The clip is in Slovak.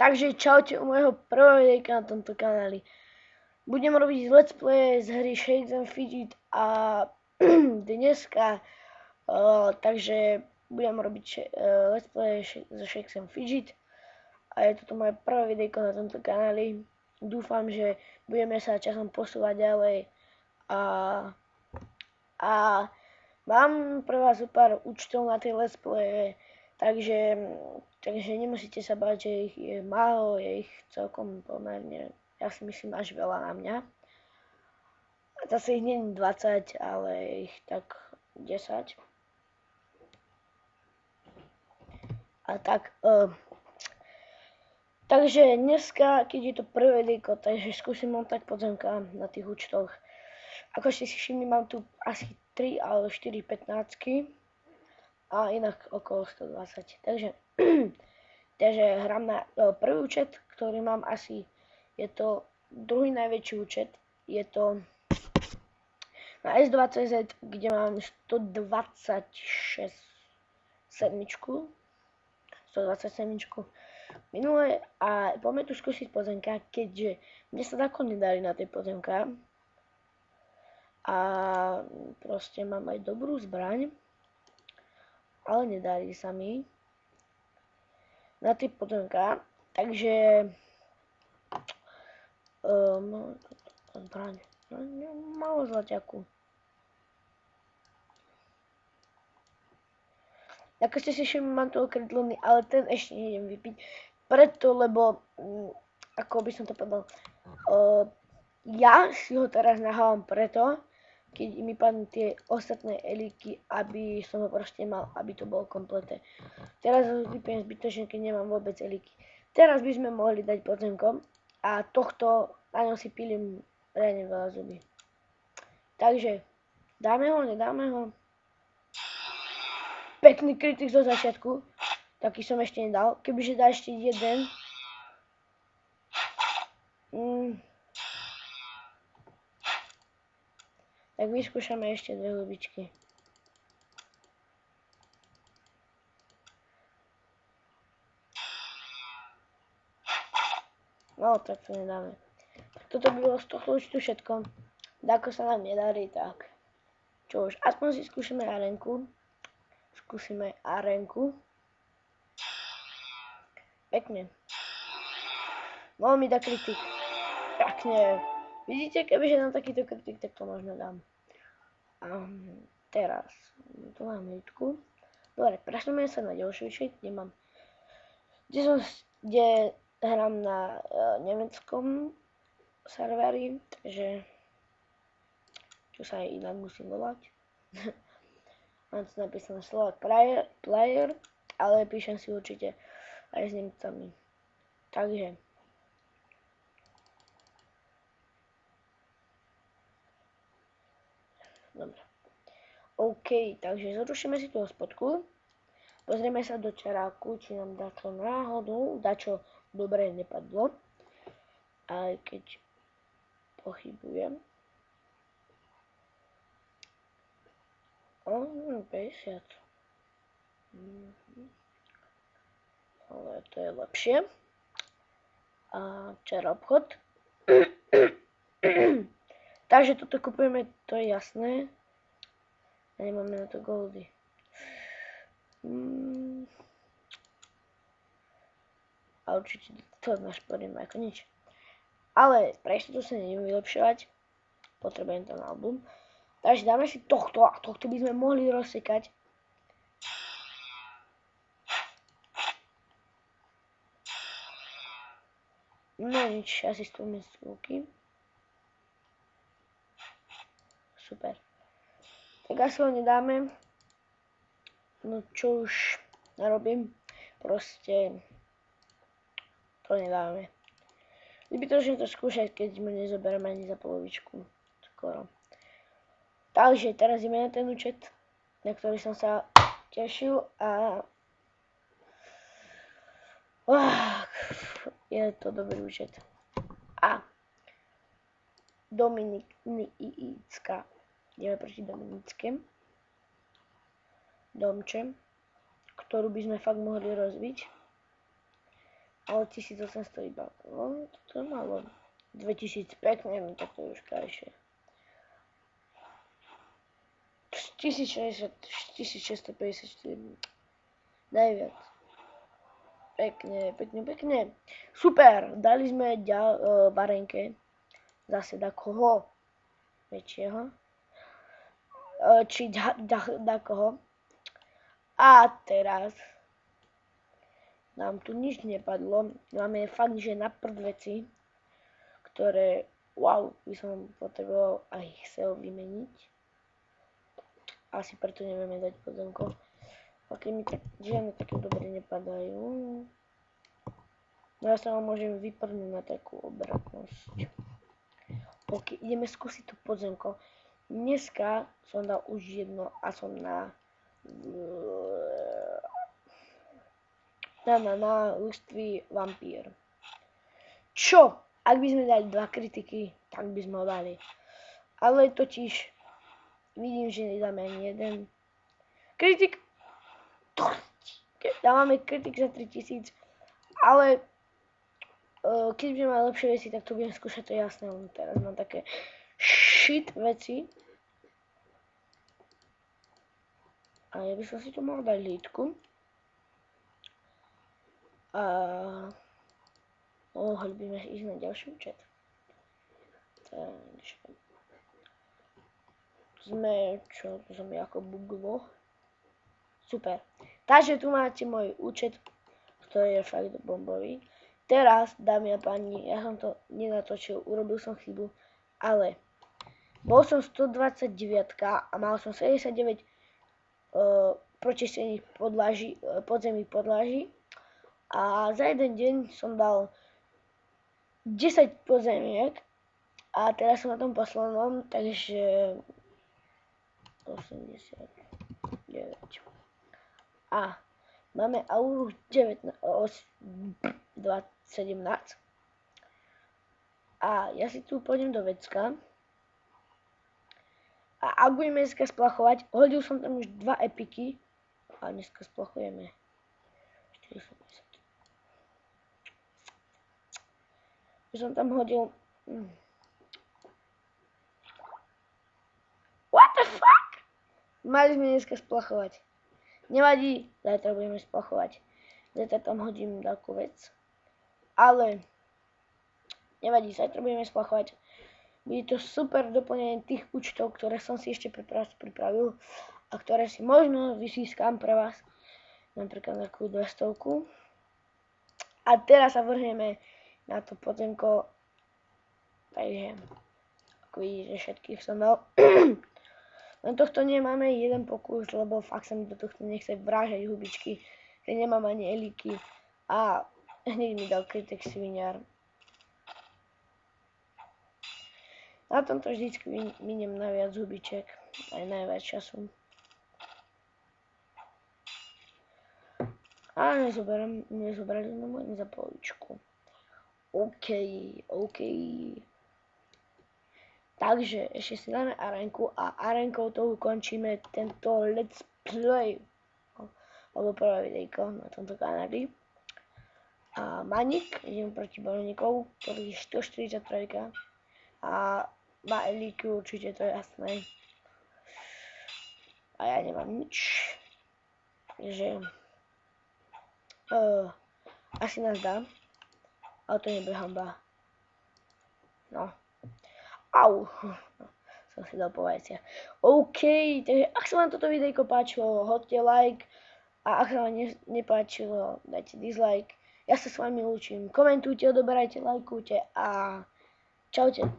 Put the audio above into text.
Takže čaute u môjho prvého videjka na tomto kanáli. Budem robiť let's play z hry Shakes and Fidget a dneska, takže budem robiť let's play zo Shakes and Fidget a je toto moje prvé videjko na tomto kanáli. Dúfam, že budeme sa časom posúvať ďalej a mám pre vás pár účtov na tie let's play, takže nemusíte sa báť, že ich je málo, je ich celkom pomerne, ja si myslím, až veľa na mňa. Zase ich nie je 20, ale ich tak 10. A tak, takže dneska, keď je to prvé videjko, takže skúsim len tak pozemka na tých účtoch. Ako ste si všimli, mám tu asi 3 alebo 4 15 a inak okolo 120. Takže hrám na prvý účet, ktorý mám asi, je to druhý najväčší účet, je to na S2CZ, kde mám 127 minulé a poďme tu skúsiť pozemka, keďže mne sa tako nedali na tej pozemka a proste mám aj dobrú zbraň, ale nedali sa mi na tie pozemka, takže zbraň, malo zlaťaku. Ako ste si všimli, mám tu okrydlený, ale ten ešte nejdem vypiť, preto, lebo, ako by som to povedal, ja si ho teraz nahávam preto, keď mi padnú tie ostatné elíky, aby som ho proste mal, aby to bolo kompleté. Teraz ho vypijem zbytočne, keď nemám vôbec elíky. Teraz by sme mohli dať podzemkom a tohto, na ňom si pilím reálne veľa zuby. Takže, dáme ho, nedáme ho. Pekný kritik zo začiatku, taký som ešte nedal. Kebyže dá ešte jeden, tak vyskúšame ešte 2 hubičky. No, tak to nedáme. Tak toto by bolo z tohto účtu všetko. Ako sa nám nedarí, tak čo už, aspoň si skúšame arenku. Pekne. Mohol mi dať kritik. Pekne. Vidíte, kebyže dám takýto kritik, tak to možno dám. A teraz, tu mám hitku. Dobre, presuneme sa na ďalšiu šit, kde hrám na nemeckom serveri, takže čo sa aj inak musím volať. Mám tu napísané Slovak player, ale píšem si určite aj s Nemcami. Takže dobre. OK, takže zrušíme si tú hospodku. Pozrieme sa do čaráku, či nám dačo náhodou, dačo dobre nepadlo. Aj keď pochybujem. 50. Ale to je lepšie. A včera obchod. Takže toto kupujeme, to je jasné. A nemáme na to goldy. A určite to našporíme ako nič. Ale pre istotu sa nejdem vylepšovať. Potrebujem ten album. Takže dáme si tohto a tohto by sme mohli rozsekať. No nič, asi 100 miestrovky. Super. Tak asi ho nedáme. No čo už narobím. Proste to nedáme. Zbytočne to skúšať, keď mu nezoberieme ani za polovičku. Skoro. Takže teraz ideme na ten účet, na ktorý som sa tešil a je to dobrý účet. A Dominicka. Ideme proti Dominické. Domče, ktorú by sme fakt mohli rozbiť. A Ale 1800 iba. No, to je málo. 2000 pekne, no tak to je už krajšie. 1654. Najviac. Pekne. Super, dali sme Barenke. Zase koho väčšieho. Či koho. A teraz nám tu nič nepadlo. Máme fakt, že na prd veci, ktoré, wow, by som potreboval aj chcel vymeniť. Asi preto nevieme dať pozemko. Ok, mi tak žiadne také dobre nepadajú. No ja sa vám môžem vyprnúť na takú obratnosť. Ok, ideme skúsiť to pozemko. Dneska som dal už jedno a som na ľudství vampír. Čo? Ak by sme dali 2 kritiky, tak by sme ho dali. Ale totiž vidím, že nedáme ani jeden. Kritik! Dávame kritik za 3000, ale keď budeme mať lepšie veci, tak to budem skúšať, to jasné. Teraz mám také shit veci. A ja by som si tu mohol dať lítku. A mohli by sme ísť na ďalší účet. Takže tu sme ako buglo. Super. Takže tu máte môj účet, ktorý je fakt bombový. Teraz, dámy a páni, ja som to nenatočil, urobil som chybu, ale bol som 129 a mal som 79 pročistených podzemných podlaží a za jeden deň som dal 10 podzemiek a teraz som na tom poslednom, takže 89. A máme auru 17. A ja si tu pôjdem do vecka. A ak budeme dneska splachovať, hodil som tam už 2 epiky. A dneska splachujeme 450. Už som tam hodil... What the fuck? Mali sme dneska splachovať. Nevadí, zajtra budeme splachovať. Zajtra tam hodím takú vec. Ale nevadí, zajtra budeme splachovať. Bude to super doplnenie tých účtov, ktoré som si ešte pripravil a ktoré si možno vysískam pre vás. Napríklad takú 200. A teraz sa vrhneme na to podzemko. Takže, ako vidíte, všetkých som dal. Len tohto nemáme jeden pokus, lebo fakt sa mi do tohto nechce vrážať hubičky, keď nemám ani elíky. A hneď mi dal kritik sviňar. Na tomto vždycky miniem najviac hubiček, aj najviac času. A nezobrali sme mu ani za poličku. OK. Takže ešte si dáme arenku a arenkou to ukončíme tento let's play. Alebo prvé videjko na tomto kanáli. A Manik, idem proti bojovníkov, ktorý je 143. A má elíky určite, to je jasné. A ja nemám nič. Takže asi nás dá. Ale to nebude hamba. No. Au. Som si dal po vajciach. OK, takže ak sa vám toto videjko páčilo, hoďte like. A ak sa vám nepáčilo, dajte dislike. Ja sa s vami lúčim. Komentujte, odoberajte, lajkujte a čaute.